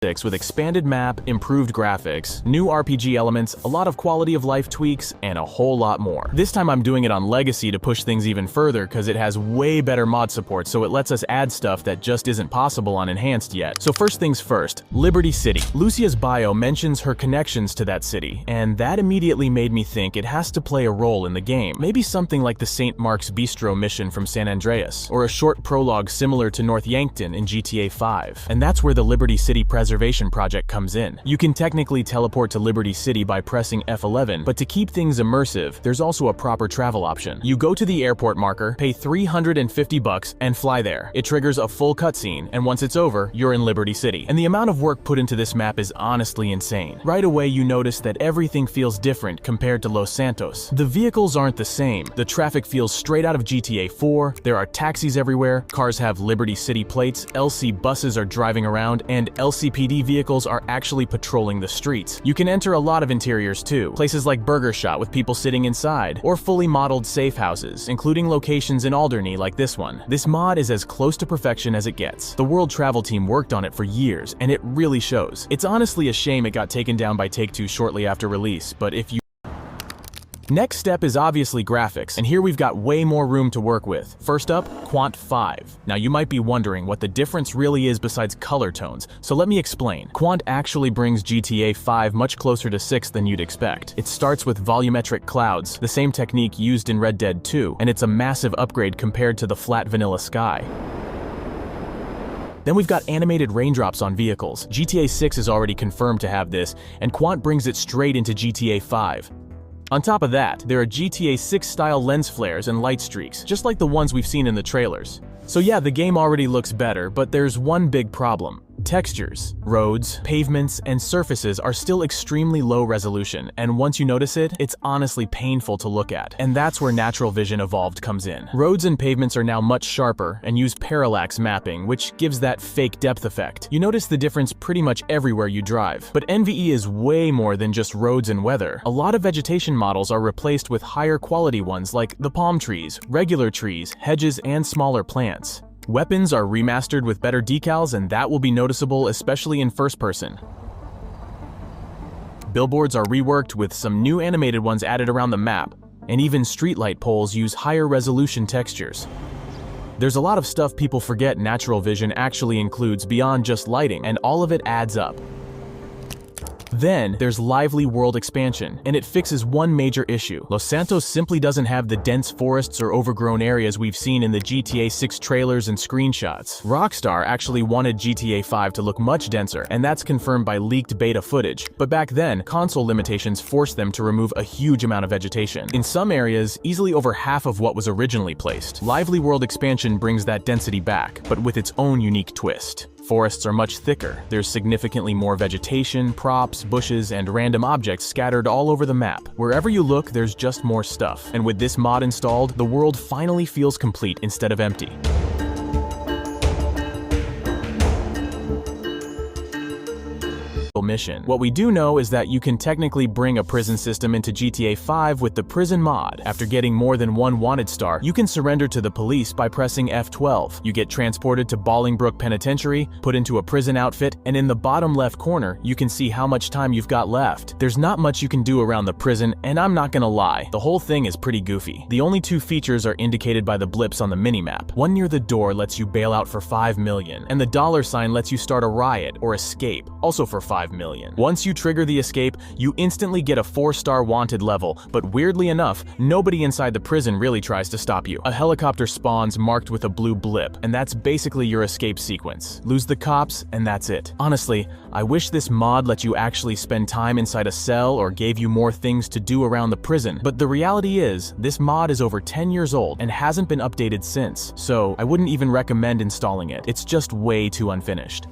6 with expanded map, improved graphics, new RPG elements, a lot of quality of life tweaks, and a whole lot more. This time I'm doing it on Legacy to push things even further because it has way better mod support, so it lets us add stuff that just isn't possible on Enhanced yet. So first things first, Liberty City. Lucia's bio mentions her connections to that city, and that immediately made me think it has to play a role in the game. Maybe something like the St. Mark's Bistro mission from San Andreas, or a short prologue similar to North Yankton in GTA 5. And that's where the Liberty City Preservation Project comes in. You can technically teleport to Liberty City by pressing F11, but to keep things immersive, there's also a proper travel option. You go to the airport marker, pay $350 and fly there. It triggers a full cutscene, and once it's over, you're in Liberty City. And the amount of work put into this map is honestly insane. Right away you notice that everything feels different compared to Los Santos. The vehicles aren't the same. The traffic feels straight out of GTA 4, there are taxis everywhere, cars have Liberty City plates, LC buses are driving around, and LCPD vehicles are actually patrolling the streets. You can enter a lot of interiors too, places like Burger Shot with people sitting inside, or fully modeled safe houses, including locations in Alderney like this one. This mod is as close to perfection as it gets. The World Travel team worked on it for years, and it really shows. It's honestly a shame it got taken down by Take-Two shortly after release, but if you Next step is obviously graphics, and here we've got way more room to work with. First up, Quant 5. Now you might be wondering what the difference really is besides color tones, so let me explain. Quant actually brings GTA 5 much closer to 6 than you'd expect. It starts with volumetric clouds, the same technique used in Red Dead 2, and it's a massive upgrade compared to the flat vanilla sky. Then we've got animated raindrops on vehicles. GTA 6 is already confirmed to have this, and Quant brings it straight into GTA 5. On top of that, there are GTA 6 style lens flares and light streaks, just like the ones we've seen in the trailers. So yeah, the game already looks better, but there's one big problem. Textures, roads, pavements, and surfaces are still extremely low resolution, and once you notice it, it's honestly painful to look at. And that's where Natural Vision Evolved comes in. Roads and pavements are now much sharper and use parallax mapping, which gives that fake depth effect. You notice the difference pretty much everywhere you drive. But NVE is way more than just roads and weather. A lot of vegetation models are replaced with higher quality ones like the palm trees, regular trees, hedges, and smaller plants. Weapons are remastered with better decals, and that will be noticeable especially in first person. Billboards are reworked with some new animated ones added around the map, and even streetlight poles use higher resolution textures. There's a lot of stuff people forget Natural Vision actually includes beyond just lighting, and all of it adds up. Then, there's Lively World Expansion, and it fixes one major issue. Los Santos simply doesn't have the dense forests or overgrown areas we've seen in the GTA 6 trailers and screenshots. Rockstar actually wanted GTA 5 to look much denser, and that's confirmed by leaked beta footage. But back then, console limitations forced them to remove a huge amount of vegetation. In some areas, easily over half of what was originally placed. Lively World Expansion brings that density back, but with its own unique twist. Forests are much thicker, there's significantly more vegetation, props, bushes, and random objects scattered all over the map. Wherever you look, there's just more stuff. And with this mod installed, the world finally feels complete instead of empty. Mission. What we do know is that you can technically bring a prison system into GTA 5 with the prison mod. After getting more than one wanted star, you can surrender to the police by pressing F12. You get transported to Bolingbroke Penitentiary, put into a prison outfit, and in the bottom left corner, you can see how much time you've got left. There's not much you can do around the prison, and I'm not gonna lie, the whole thing is pretty goofy. The only two features are indicated by the blips on the minimap. One near the door lets you bail out for $5 million, and the dollar sign lets you start a riot or escape, also for $5 million. Once you trigger the escape, you instantly get a 4-star wanted level, but weirdly enough, nobody inside the prison really tries to stop you. A helicopter spawns marked with a blue blip, and that's basically your escape sequence. Lose the cops, and that's it. Honestly, I wish this mod let you actually spend time inside a cell or gave you more things to do around the prison, but the reality is, this mod is over 10 years old and hasn't been updated since, so I wouldn't even recommend installing it. It's just way too unfinished.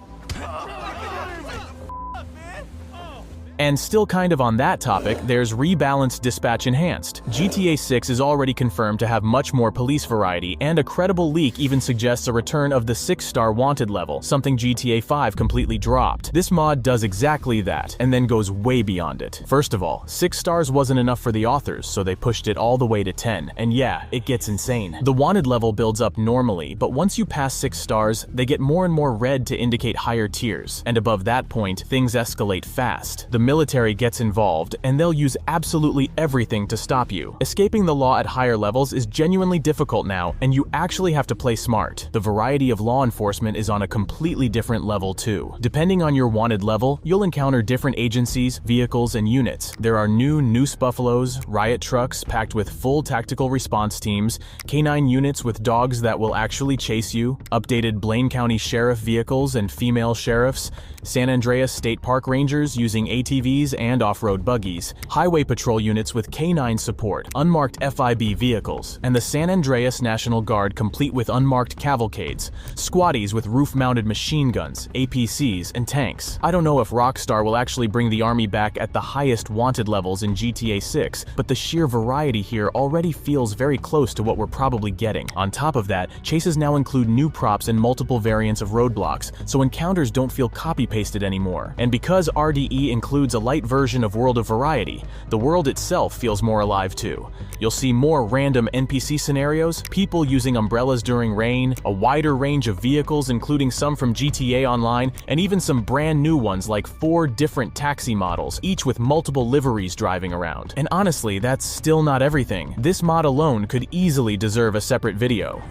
And still kind of on that topic, there's Rebalanced Dispatch Enhanced. GTA 6 is already confirmed to have much more police variety, and a credible leak even suggests a return of the 6-star wanted level, something GTA 5 completely dropped. This mod does exactly that, and then goes way beyond it. First of all, 6 stars wasn't enough for the authors, so they pushed it all the way to 10, and yeah, it gets insane. The wanted level builds up normally, but once you pass 6 stars, they get more and more red to indicate higher tiers, and above that point, things escalate fast. The military gets involved, and they'll use absolutely everything to stop you. Escaping the law at higher levels is genuinely difficult now, and you actually have to play smart. The variety of law enforcement is on a completely different level too. Depending on your wanted level, you'll encounter different agencies, vehicles, and units. There are new Noose Buffaloes, riot trucks packed with full tactical response teams, canine units with dogs that will actually chase you, updated Blaine County Sheriff vehicles and female sheriffs, San Andreas State Park Rangers using ATVs and off-road buggies, highway patrol units with canine support, unmarked FIB vehicles, and the San Andreas National Guard complete with unmarked cavalcades, squaddies with roof-mounted machine guns, APCs, and tanks. I don't know if Rockstar will actually bring the army back at the highest wanted levels in GTA 6, but the sheer variety here already feels very close to what we're probably getting. On top of that, chases now include new props and multiple variants of roadblocks, so encounters don't feel copy-pasted anymore. And because RDE includes a light version of World of Variety, the world itself feels more alive too. You'll see more random NPC scenarios, people using umbrellas during rain, a wider range of vehicles including some from GTA Online, and even some brand new ones like 4 different taxi models, each with multiple liveries driving around. And honestly, that's still not everything. This mod alone could easily deserve a separate video.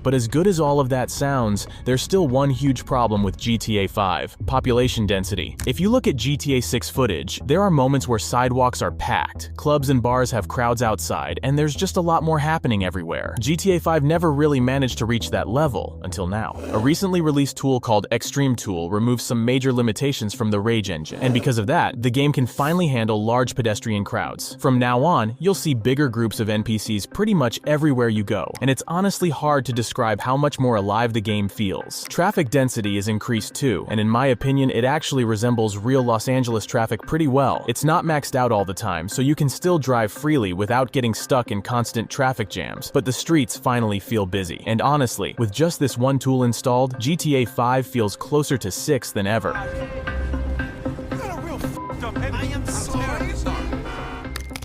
But as good as all of that sounds, there's still one huge problem with GTA 5: population density. If you look at GTA 6 footage, there are moments where sidewalks are packed, clubs and bars have crowds outside, and there's just a lot more happening everywhere. GTA 5 never really managed to reach that level, until now. A recently released tool called Extreme Tool removes some major limitations from the Rage engine, and because of that, the game can finally handle large pedestrian crowds. From now on, you'll see bigger groups of NPCs pretty much everywhere you go, and it's honestly hard to describe how much more alive the game feels. Traffic density is increased too, and in my opinion, it actually resembles real Los Angeles traffic pretty well. It's not maxed out all the time, so you can still drive freely without getting stuck in constant traffic jams, but the streets finally feel busy. And honestly, with just this one tool installed, GTA 5 feels closer to 6 than ever.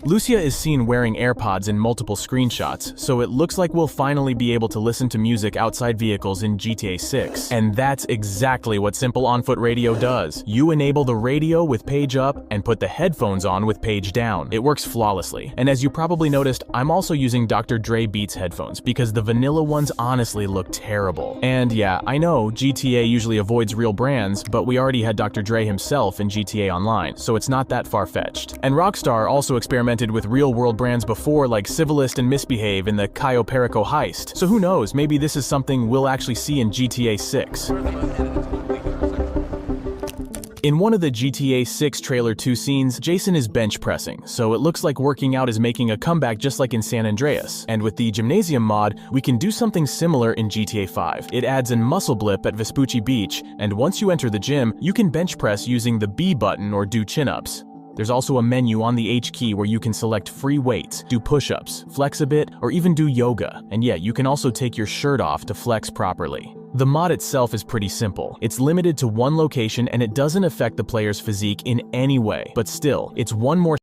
Lucia is seen wearing AirPods in multiple screenshots, so it looks like we'll finally be able to listen to music outside vehicles in GTA 6. And that's exactly what Simple On-Foot Radio does. You enable the radio with page up and put the headphones on with page down. It works flawlessly. And as you probably noticed, I'm also using Dr. Dre Beats headphones because the vanilla ones honestly look terrible. And yeah, I know GTA usually avoids real brands, but we already had Dr. Dre himself in GTA Online, so it's not that far-fetched. And Rockstar also experimented with real-world brands before, like Civilist and Misbehave in the Cayo Perico heist. So who knows, maybe this is something we'll actually see in GTA 6. In one of the GTA 6 trailer 2 scenes, Jason is bench pressing, so it looks like working out is making a comeback just like in San Andreas. And with the Gymnasium mod, we can do something similar in GTA 5. It adds a muscle blip at Vespucci Beach, and once you enter the gym, you can bench press using the B button or do chin-ups. There's also a menu on the H key where you can select free weights, do push-ups, flex a bit, or even do yoga. And yeah, you can also take your shirt off to flex properly. The mod itself is pretty simple. It's limited to one location and it doesn't affect the player's physique in any way. But still, it's one more.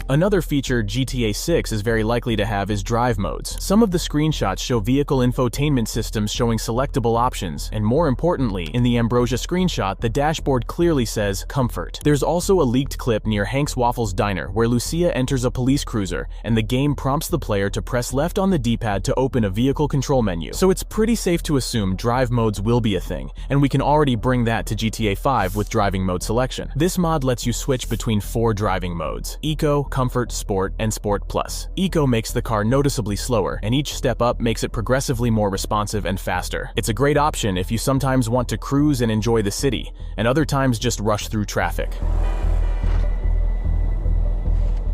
Another feature GTA 6 is very likely to have is drive modes. Some of the screenshots show vehicle infotainment systems showing selectable options, and more importantly, in the Ambrosia screenshot, the dashboard clearly says Comfort. There's also a leaked clip near Hank's Waffles Diner where Lucia enters a police cruiser, and the game prompts the player to press left on the D-pad to open a vehicle control menu. So it's pretty safe to assume drive modes will be a thing, and we can already bring that to GTA 5 with driving mode selection. This mod lets you switch between 4 driving modes: Eco, Comfort, Sport, and Sport Plus. Eco makes the car noticeably slower, and each step up makes it progressively more responsive and faster. It's a great option if you sometimes want to cruise and enjoy the city, and other times just rush through traffic.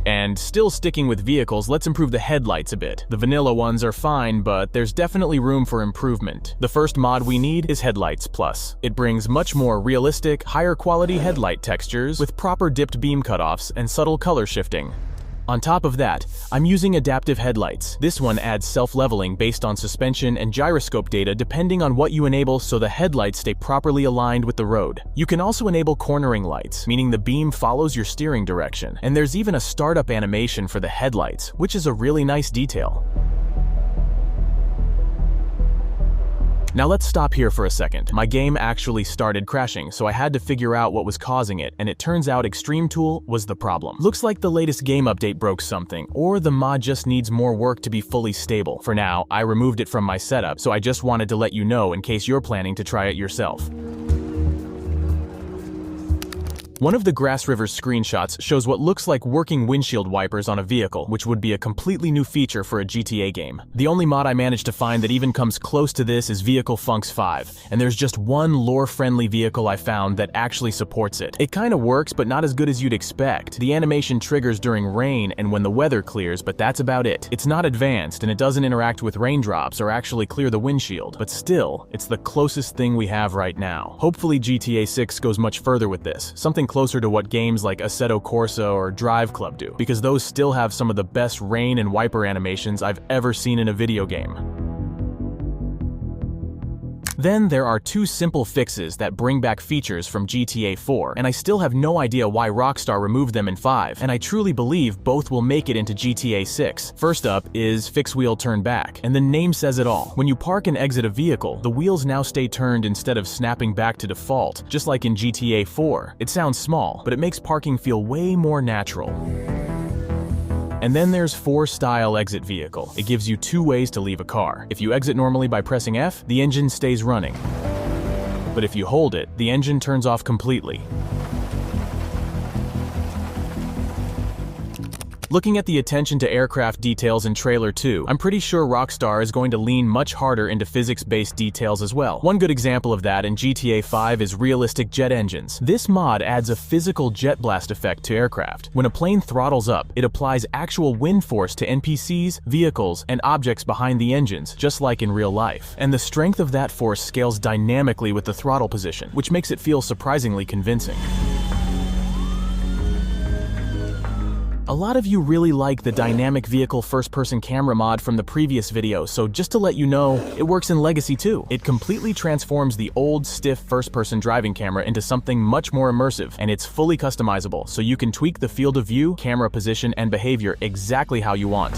And still sticking with vehicles, let's improve the headlights a bit. The vanilla ones are fine, but there's definitely room for improvement. The first mod we need is Headlights Plus. It brings much more realistic, higher quality headlight textures with proper dipped beam cutoffs and subtle color shifting. On top of that, I'm using adaptive headlights. This one adds self-leveling based on suspension and gyroscope data depending on what you enable, so the headlights stay properly aligned with the road. You can also enable cornering lights, meaning the beam follows your steering direction. And there's even a startup animation for the headlights, which is a really nice detail. Now let's stop here for a second. My game actually started crashing, so I had to figure out what was causing it, and it turns out Extreme Tool was the problem. Looks like the latest game update broke something, or the mod just needs more work to be fully stable. For now, I removed it from my setup, so I just wanted to let you know in case you're planning to try it yourself. One of the Grass River's screenshots shows what looks like working windshield wipers on a vehicle, which would be a completely new feature for a GTA game. The only mod I managed to find that even comes close to this is Vehicle Funks 5, and there's just one lore-friendly vehicle I found that actually supports it. It kinda works, but not as good as you'd expect. The animation triggers during rain and when the weather clears, but that's about it. It's not advanced, and it doesn't interact with raindrops or actually clear the windshield, but still, it's the closest thing we have right now. Hopefully GTA 6 goes much further with this, something closer to what games like Assetto Corsa or Drive Club do, because those still have some of the best rain and wiper animations I've ever seen in a video game. Then there are two simple fixes that bring back features from GTA 4, and I still have no idea why Rockstar removed them in 5, and I truly believe both will make it into GTA 6. First up is Fix Wheel Turn Back, and the name says it all. When you park and exit a vehicle, the wheels now stay turned instead of snapping back to default, just like in GTA 4. It sounds small, but it makes parking feel way more natural. And then there's 4-Style Exit Vehicle. It gives you 2 ways to leave a car. If you exit normally by pressing F, the engine stays running. But if you hold it, the engine turns off completely. Looking at the attention to aircraft details in Trailer 2, I'm pretty sure Rockstar is going to lean much harder into physics-based details as well. One good example of that in GTA 5 is realistic jet engines. This mod adds a physical jet blast effect to aircraft. When a plane throttles up, it applies actual wind force to NPCs, vehicles, and objects behind the engines, just like in real life. And the strength of that force scales dynamically with the throttle position, which makes it feel surprisingly convincing. A lot of you really like the dynamic vehicle first-person camera mod from the previous video, so just to let you know, it works in Legacy too. It completely transforms the old, stiff first-person driving camera into something much more immersive, and it's fully customizable, so you can tweak the field of view, camera position, and behavior exactly how you want.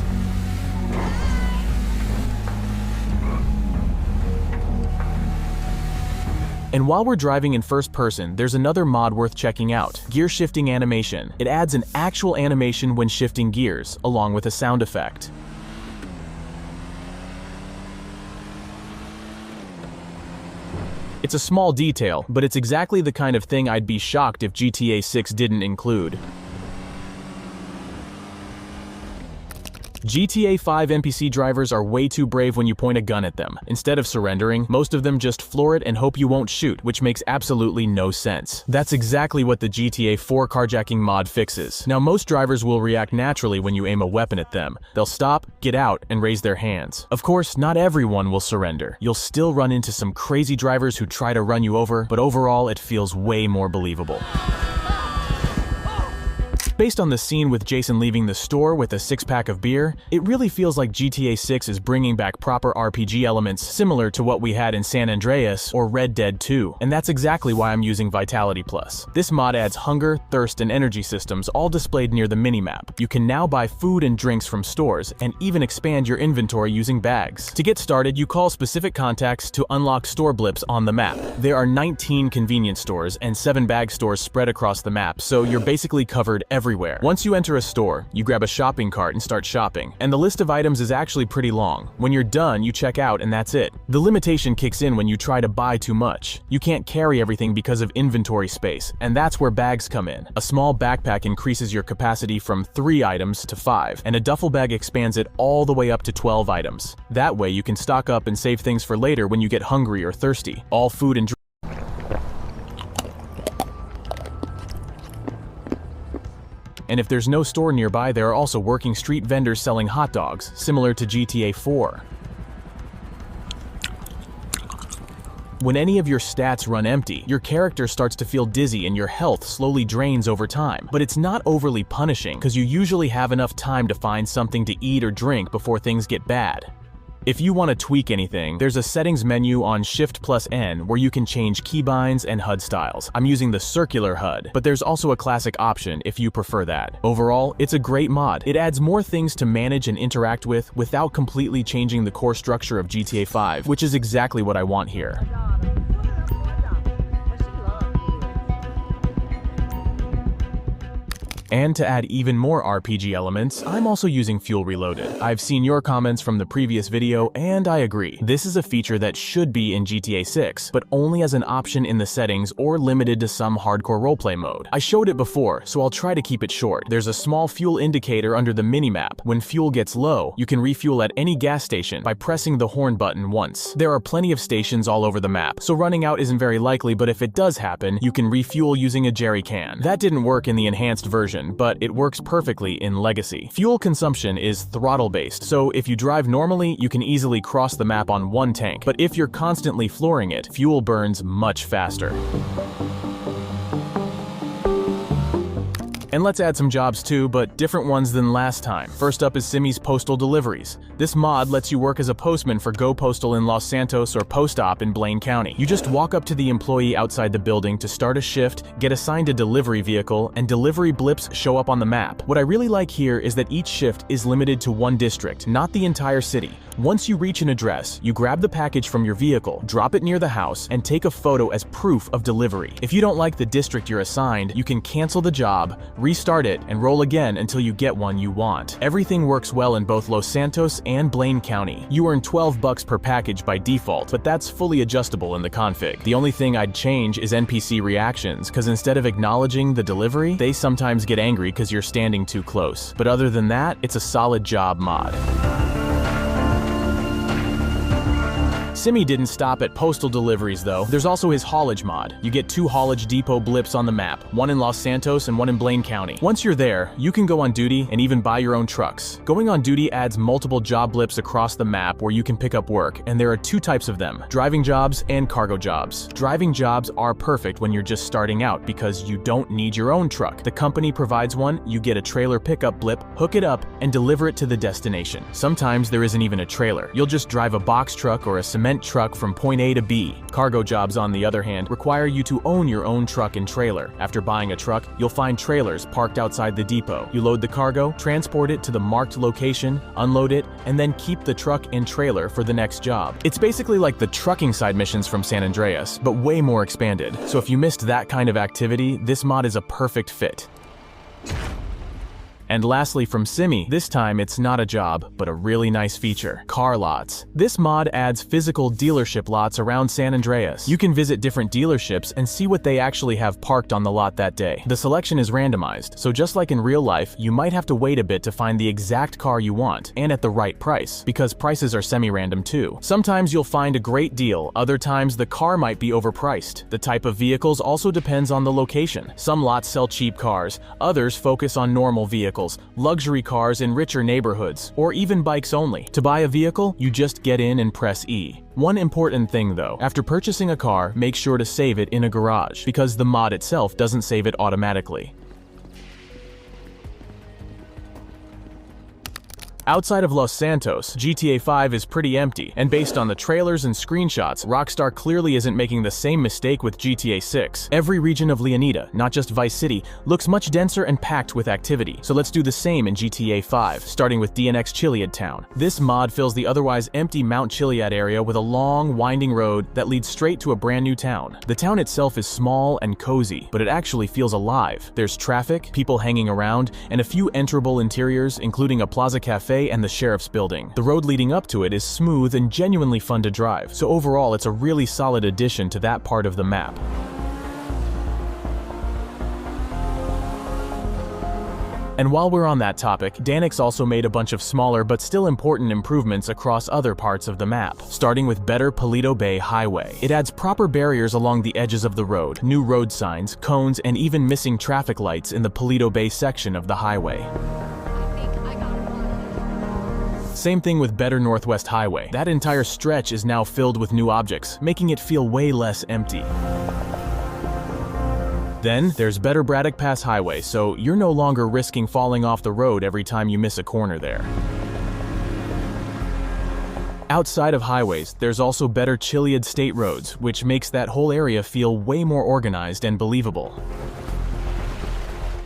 And while we're driving in first person, there's another mod worth checking out, Gear Shifting Animation. It adds an actual animation when shifting gears, along with a sound effect. It's a small detail, but it's exactly the kind of thing I'd be shocked if GTA 6 didn't include. GTA 5 NPC drivers are way too brave when you point a gun at them. Instead of surrendering, most of them just floor it and hope you won't shoot, which makes absolutely no sense. That's exactly what the GTA 4 carjacking mod fixes. Now, most drivers will react naturally when you aim a weapon at them. They'll stop, get out, and raise their hands. Of course, not everyone will surrender. You'll still run into some crazy drivers who try to run you over, but overall, it feels way more believable. Based on the scene with Jason leaving the store with a 6-pack of beer, it really feels like GTA 6 is bringing back proper RPG elements similar to what we had in San Andreas or Red Dead 2, and that's exactly why I'm using Vitality Plus. This mod adds hunger, thirst, and energy systems all displayed near the minimap. You can now buy food and drinks from stores, and even expand your inventory using bags. To get started, you call specific contacts to unlock store blips on the map. There are 19 convenience stores and 7 bag stores spread across the map, so you're basically covered everywhere. Once you enter a store, you grab a shopping cart and start shopping, and the list of items is actually pretty long. When you're done, you check out and that's it. The limitation kicks in when you try to buy too much. You can't carry everything because of inventory space, and that's where bags come in. A small backpack increases your capacity from 3 items to 5, and a duffel bag expands it all the way up to 12 items. That way you can stock up and save things for later when you get hungry or thirsty. All food and And if there's no store nearby, there are also working street vendors selling hot dogs, similar to GTA 4. When any of your stats run empty, your character starts to feel dizzy and your health slowly drains over time. But it's not overly punishing, because you usually have enough time to find something to eat or drink before things get bad. If you want to tweak anything, there's a settings menu on Shift+N where you can change keybinds and HUD styles. I'm using the circular HUD, but there's also a classic option if you prefer that. Overall, it's a great mod. It adds more things to manage and interact with without completely changing the core structure of GTA 5, which is exactly what I want here. And to add even more RPG elements, I'm also using Fuel Reloaded. I've seen your comments from the previous video, and I agree. This is a feature that should be in GTA 6, but only as an option in the settings or limited to some hardcore roleplay mode. I showed it before, so I'll try to keep it short. There's a small fuel indicator under the minimap. When fuel gets low, you can refuel at any gas station by pressing the horn button once. There are plenty of stations all over the map, so running out isn't very likely, but if it does happen, you can refuel using a jerry can. That didn't work in the enhanced version, but it works perfectly in Legacy. Fuel consumption is throttle-based, so if you drive normally, you can easily cross the map on one tank, but if you're constantly flooring it, fuel burns much faster. And let's add some jobs too, but different ones than last time. First up is Simmy's Postal Deliveries. This mod lets you work as a postman for Go Postal in Los Santos or Post Op in Blaine County. You just walk up to the employee outside the building to start a shift, get assigned a delivery vehicle, and delivery blips show up on the map. What I really like here is that each shift is limited to one district, not the entire city. Once you reach an address, you grab the package from your vehicle, drop it near the house, and take a photo as proof of delivery. If you don't like the district you're assigned, you can cancel the job, restart it, and roll again until you get one you want. Everything works well in both Los Santos and Blaine County. You earn $12 per package by default, but that's fully adjustable in the config. The only thing I'd change is NPC reactions, because instead of acknowledging the delivery, they sometimes get angry because you're standing too close. But other than that, it's a solid job mod. Simmy didn't stop at postal deliveries though. There's also his haulage mod. You get 2 haulage depot blips on the map, one in Los Santos and one in Blaine County. Once you're there, you can go on duty and even buy your own trucks. Going on duty adds multiple job blips across the map where you can pick up work, and there are 2 types of them: driving jobs and cargo jobs. Driving jobs are perfect when you're just starting out because you don't need your own truck. The company provides one, you get a trailer pickup blip, hook it up, and deliver it to the destination. Sometimes there isn't even a trailer. You'll just drive a box truck or a cement truck from point A to B. Cargo jobs, on the other hand, require you to own your own truck and trailer. After buying a truck, you'll find trailers parked outside the depot. You load the cargo, transport it to the marked location, unload it, and then keep the truck and trailer for the next job. It's basically like the trucking side missions from San Andreas, but way more expanded. So if you missed that kind of activity, this mod is a perfect fit. And lastly from Simmy, this time it's not a job, but a really nice feature: car lots. This mod adds physical dealership lots around San Andreas. You can visit different dealerships and see what they actually have parked on the lot that day. The selection is randomized, so just like in real life, you might have to wait a bit to find the exact car you want, and at the right price, because prices are semi-random too. Sometimes you'll find a great deal, other times the car might be overpriced. The type of vehicles also depends on the location. Some lots sell cheap cars, others focus on normal vehicles, luxury cars in richer neighborhoods, or even bikes only. To buy a vehicle, you just get in and press E. One important thing though, after purchasing a car, make sure to save it in a garage, because the mod itself doesn't save it automatically. Outside of Los Santos, GTA 5 is pretty empty, and based on the trailers and screenshots, Rockstar clearly isn't making the same mistake with GTA 6. Every region of Leonida, not just Vice City, looks much denser and packed with activity, so let's do the same in GTA 5, starting with DNX Chiliad Town. This mod fills the otherwise empty Mount Chiliad area with a long, winding road that leads straight to a brand new town. The town itself is small and cozy, but it actually feels alive. There's traffic, people hanging around, and a few enterable interiors, including a plaza cafe and the sheriff's building. The road leading up to it is smooth and genuinely fun to drive, so overall it's a really solid addition to that part of the map. And while we're on that topic, Danix also made a bunch of smaller but still important improvements across other parts of the map, starting with better Paleto Bay Highway. It adds proper barriers along the edges of the road, new road signs, cones, and even missing traffic lights in the Paleto Bay section of the highway. Same thing with better Northwest Highway. That entire stretch is now filled with new objects, making it feel way less empty. Then, there's better Braddock Pass Highway, so you're no longer risking falling off the road every time you miss a corner there. Outside of highways, there's also better Chiliad State roads, which makes that whole area feel way more organized and believable.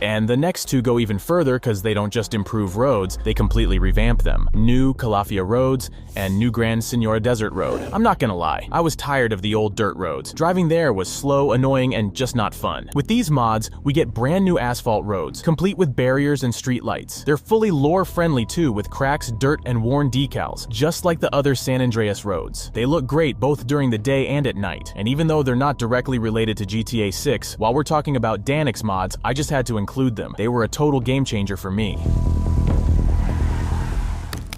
And the next two go even further because they don't just improve roads, they completely revamp them. New Calafia roads and New Grand Senora Desert Road. I'm not gonna lie, I was tired of the old dirt roads. Driving there was slow, annoying, and just not fun. With these mods, we get brand new asphalt roads, complete with barriers and street lights. They're fully lore-friendly too, with cracks, dirt, and worn decals, just like the other San Andreas roads. They look great both during the day and at night, and even though they're not directly related to GTA 6, while we're talking about Danix mods, I just had to include them. They were a total game changer for me.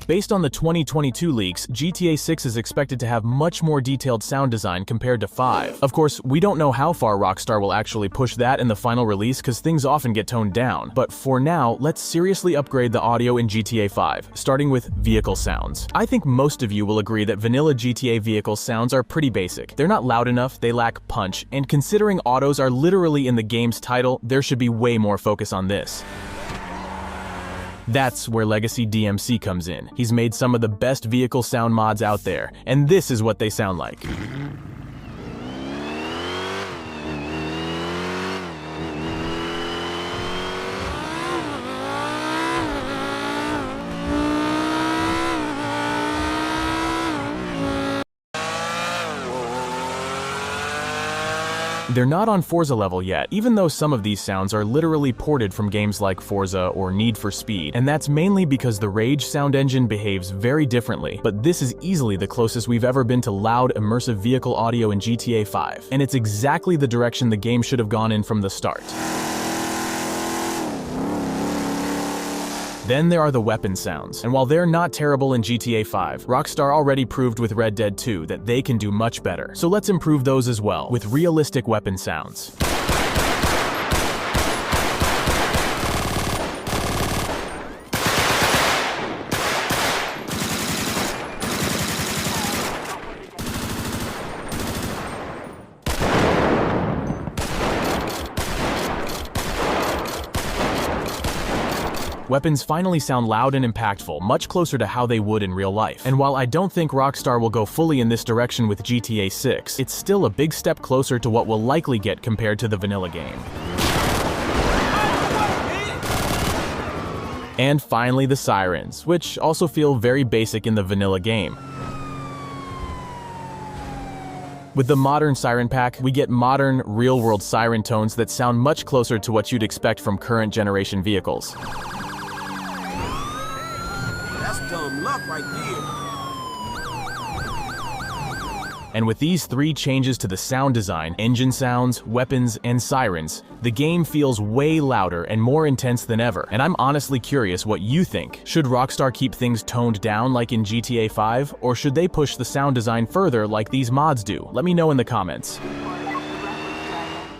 Based on the 2022 leaks, GTA 6 is expected to have much more detailed sound design compared to 5. Of course, we don't know how far Rockstar will actually push that in the final release because things often get toned down. But for now, let's seriously upgrade the audio in GTA 5, starting with vehicle sounds. I think most of you will agree that vanilla GTA vehicle sounds are pretty basic. They're not loud enough, they lack punch, and considering autos are literally in the game's title, there should be way more focus on this. That's where Legacy DMC comes in. He's made some of the best vehicle sound mods out there, and this is what they sound like. They're not on Forza level yet, even though some of these sounds are literally ported from games like Forza or Need for Speed, and that's mainly because the Rage sound engine behaves very differently, but this is easily the closest we've ever been to loud, immersive vehicle audio in GTA 5, and it's exactly the direction the game should have gone in from the start. Then there are the weapon sounds, and while they're not terrible in GTA 5, Rockstar already proved with Red Dead 2 that they can do much better. So let's improve those as well, with realistic weapon sounds. Weapons finally sound loud and impactful, much closer to how they would in real life. And while I don't think Rockstar will go fully in this direction with GTA 6, it's still a big step closer to what we'll likely get compared to the vanilla game. And finally the sirens, which also feel very basic in the vanilla game. With the modern siren pack, we get modern, real-world siren tones that sound much closer to what you'd expect from current generation vehicles. Dumb luck right there. And with these three changes to the sound design, engine sounds, weapons, and sirens, the game feels way louder and more intense than ever. And I'm honestly curious what you think. Should Rockstar keep things toned down like in GTA 5, or should they push the sound design further like these mods do? Let me know in the comments.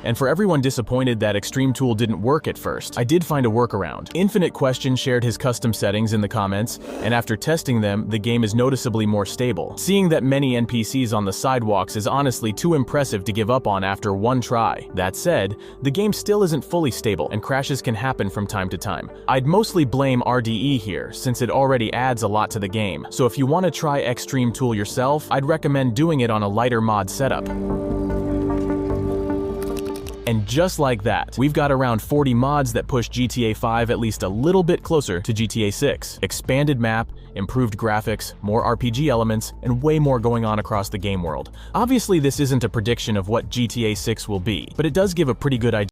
And for everyone disappointed that Extreme Tool didn't work at first, I did find a workaround. Infinite Question shared his custom settings in the comments, and after testing them, the game is noticeably more stable. Seeing that many NPCs on the sidewalks is honestly too impressive to give up on after one try. That said, the game still isn't fully stable, and crashes can happen from time to time. I'd mostly blame RDE here, since it already adds a lot to the game, so if you want to try Extreme Tool yourself, I'd recommend doing it on a lighter mod setup. And just like that, we've got around 40 mods that push GTA 5 at least a little bit closer to GTA 6. Expanded map, improved graphics, more RPG elements, and way more going on across the game world. Obviously, this isn't a prediction of what GTA 6 will be, but it does give a pretty good idea